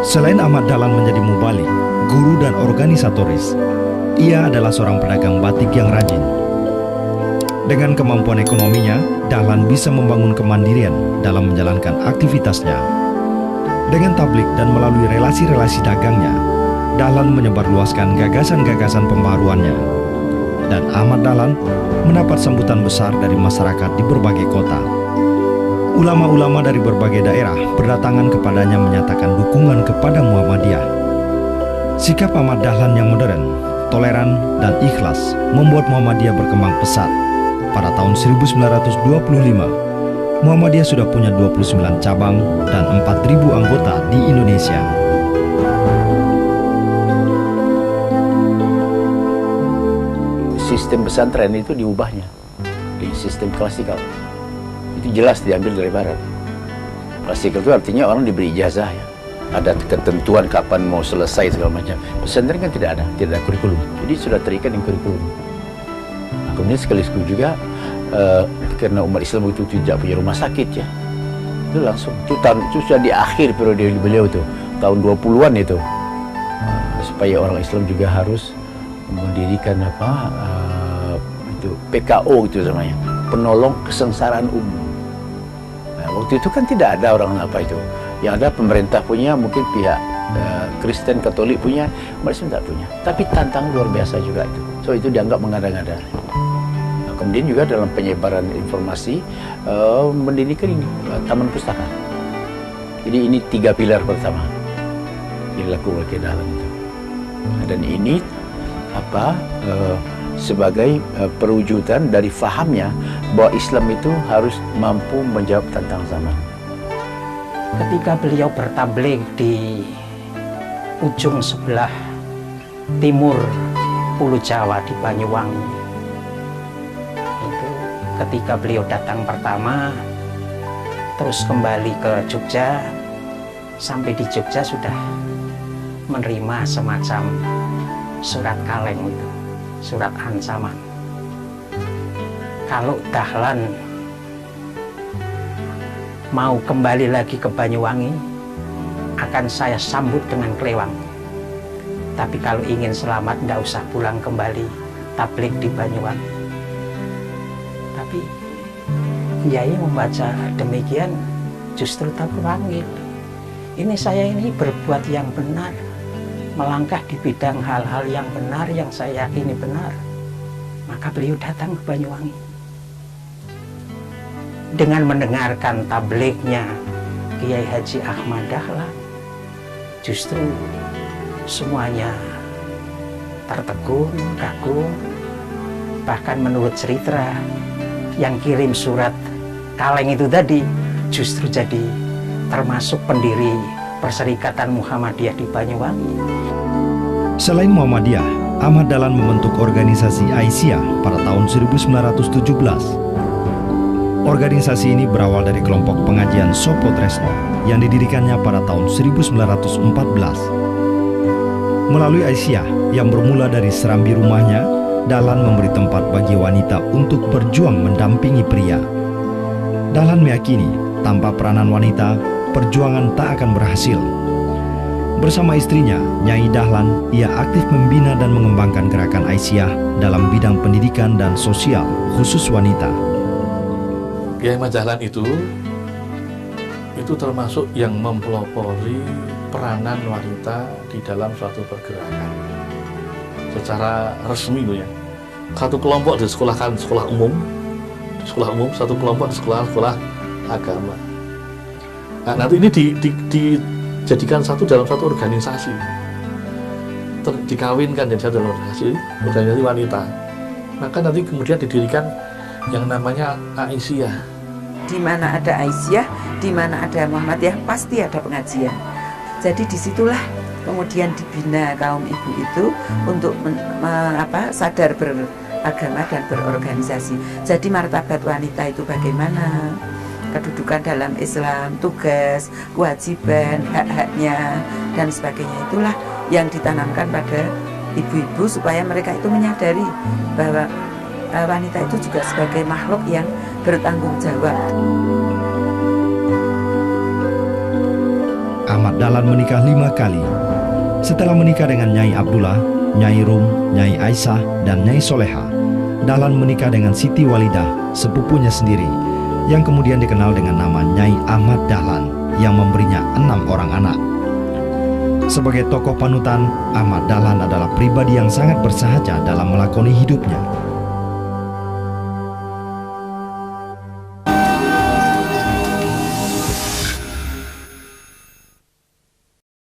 Selain Ahmad Dahlan menjadi mubalik, guru dan organisatoris, ia adalah seorang pedagang batik yang rajin. Dengan kemampuan ekonominya, Dahlan bisa membangun kemandirian dalam menjalankan aktivitasnya. Dengan tablik dan melalui relasi-relasi dagangnya, Dahlan menyebarluaskan gagasan-gagasan pembaharuannya. Dan Ahmad Dahlan mendapat sambutan besar dari masyarakat di berbagai kota. Ulama-ulama dari berbagai daerah berdatangan kepadanya menyatakan dukungan kepada Muhammadiyah. Sikap Ahmad Dahlan yang modern, toleran, dan ikhlas membuat Muhammadiyah berkembang pesat. Pada tahun 1925, Muhammadiyah sudah punya 29 cabang dan 4.000 anggota di Indonesia. Sistem pesantren itu diubahnya di sistem klasikal. Itu jelas diambil dari barat. Klasikal itu artinya orang diberi ijazah ya. Ada ketentuan kapan mau selesai segala macam. Pesantren kan tidak ada kurikulum. Jadi sudah terikat dengan kurikulum. Nah, kemudian sekaligus juga karena umat Islam itu tidak punya rumah sakit ya. Itu langsung itu sudah di akhir periode beliau itu, tahun 20-an itu. Supaya orang Islam juga harus mendirikan itu PKO gitu namanya, penolong kesengsaraan umum. Nah, waktu itu kan tidak ada orang itu. Yang ada pemerintah punya, mungkin pihak Kristen Katolik punya, umat Islam tidak punya. Tapi tantangan luar biasa juga itu. So itu dianggap mengada-ngada. Nah, kemudian juga dalam penyebaran informasi mendirikan ini taman pustaka. Jadi ini 3 pilar pertama yang dilakukan oleh Dahlan itu. Nah, dan ini sebagai perwujudan dari fahamnya bahwa Islam itu harus mampu menjawab tantangan zaman. Ketika beliau bertabligh di ujung sebelah timur Pulau Jawa di Banyuwangi, itu ketika beliau datang pertama, terus kembali ke Jogja, sampai di Jogja sudah menerima semacam surat kaleng itu, surat ancaman. Kalau Dahlan mau kembali lagi ke Banyuwangi, akan saya sambut dengan kelewang. Tapi kalau ingin selamat, tidak usah pulang kembali tabligh di Banyuwangi. Tapi Kiai membaca demikian justru terpanggil. Ini saya ini berbuat yang benar, melangkah di bidang hal-hal yang benar, yang saya yakini benar. Maka beliau datang ke Banyuwangi. Dengan mendengarkan tablighnya Kiai Haji Ahmad Dahlan, justru semuanya tertegun, kagum. Bahkan menurut cerita, yang kirim surat kaleng itu tadi justru jadi termasuk pendiri Perserikatan Muhammadiyah di Banyuwangi. Selain Muhammadiyah, Ahmad Dahlan membentuk organisasi Aisyah pada tahun 1917. Organisasi ini berawal dari kelompok pengajian Sopo Tresno yang didirikannya pada tahun 1914. Melalui Aisyah yang bermula dari serambi rumahnya, Dahlan memberi tempat bagi wanita untuk berjuang mendampingi pria. Dahlan meyakini tanpa peranan wanita, perjuangan tak akan berhasil. Bersama istrinya, Nyai Dahlan, ia aktif membina dan mengembangkan gerakan Aisyah dalam bidang pendidikan dan sosial, khusus wanita. Kiai Ahmad Dahlan itu termasuk yang mempelopori peranan wanita di dalam suatu pergerakan secara resmi ya. Satu kelompok di sekolah umum, satu kelompok di sekolah agama. Nah, nanti ini dijadikan dalam satu organisasi, dikawinkan jadi satu organisasi wanita. Maka nanti kemudian didirikan yang namanya Aisyah. Di mana ada Aisyah, di mana ada Muhammadiyah, pasti ada pengajian. Jadi disitulah kemudian dibina kaum ibu itu untuk sadar beragama dan berorganisasi. Jadi martabat wanita itu bagaimana, kedudukan dalam Islam, tugas, kewajiban, hak-haknya, dan sebagainya, itulah yang ditanamkan pada ibu-ibu supaya mereka itu menyadari bahwa wanita itu juga sebagai makhluk yang bertanggung jawab. Ahmad Dahlan menikah 5 kali. Setelah menikah dengan Nyai Abdullah, Nyai Rum, Nyai Aisyah, dan Nyai Soleha, Dahlan menikah dengan Siti Walidah, sepupunya sendiri, yang kemudian dikenal dengan nama Nyai Ahmad Dahlan, yang memberinya 6 orang anak. Sebagai tokoh panutan, Ahmad Dahlan adalah pribadi yang sangat bersahaja dalam melakoni hidupnya.